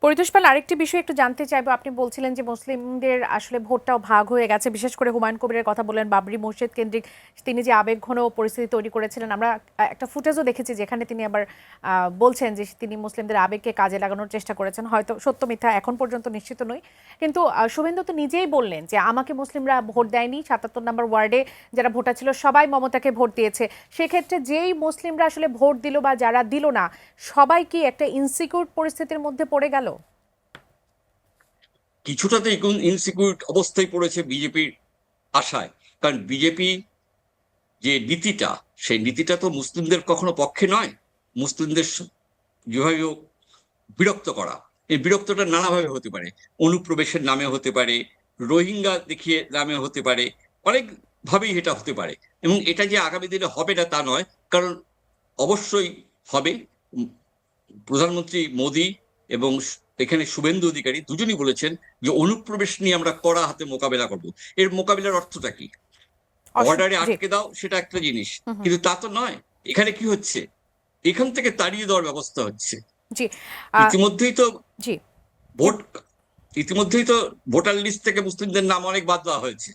পরিতোষ পাল, আরেকটি বিষয় একটু জানতে চাইবো। আপনি বলছিলেন যে মুসলিমদের আসলে ভোটটাও ভাগ হয়ে গেছে, বিশেষ করে হুমায়ুন কবিরের কথা বললেন, বাবরি মসজিদ কেন্দ্রিক তিনি যে আবেগঘন পরিস্থিতি তৈরি করেছিলেন। আমরা একটা ফুটেজও দেখেছি যেখানে তিনি আবার বলছেন যে তিনি মুসলিমদের আবেগকে কাজে লাগানোর চেষ্টা করেছেন। হয়তো সত্য মিথ্যা এখন পর্যন্ত নিশ্চিত নই, কিন্তু শুভেন্দু তো নিজেই বললেন যে আমাকে মুসলিমরা ভোট দেয়নি, ৭৭ নম্বর ওয়ার্ডে যারা ভোটার ছিল সবাই মমতাকে ভোট দিয়েছে। সেক্ষেত্রে যেই মুসলিমরা আসলে ভোট দিল বা যারা দিল না, সবাই কি একটা ইনসিকিউর পরিস্থিতির মধ্যে পড়ে গেল? কিছুটা তো ইনসিকিউর অবস্থায় পড়েছে বিজেপির আশায়। কারণ বিজেপি যে নীতিটা, সেই নীতিটা তো মুসলিমদের কখনো পক্ষে নয়। মুসলিমদের যেভাবে হোক বিরক্ত করা, এই বিরক্তটা নানাভাবে হতে পারে। অনুপ্রবেশের নামে হতে পারে, রোহিঙ্গা দেখিয়ে নামে হতে পারে, অনেক ভাবেই এটা হতে পারে। এবং এটা যে আগামী দিনে হবে না তা নয়, কারণ অবশ্যই হবে। উম, প্রধানমন্ত্রী মোদী এবং এখানে শুভেন্দু অধিকারী দুজনই বলেছেন যে অনুপ্রবেশ নিয়ে আমরা কড়া হাতে মোকাবেলা করব। এর মোকাবিলার অর্থটা কি? অর্ডারে জি। আটকে দাও, সেটা একটা জিনিস, হুম, হুম। কিন্তু তা তো নয়। এখানে কি হচ্ছে, এখান থেকে তাড়িয়ে দেওয়ার ব্যবস্থা হচ্ছে। জি। আহ, ইতিমধ্যেই তো জি। ভোট ইতিমধ্যেই তো ভোটার লিস্ট থেকে মুসলিমদের নাম অনেক বাদ দেওয়া হয়েছে।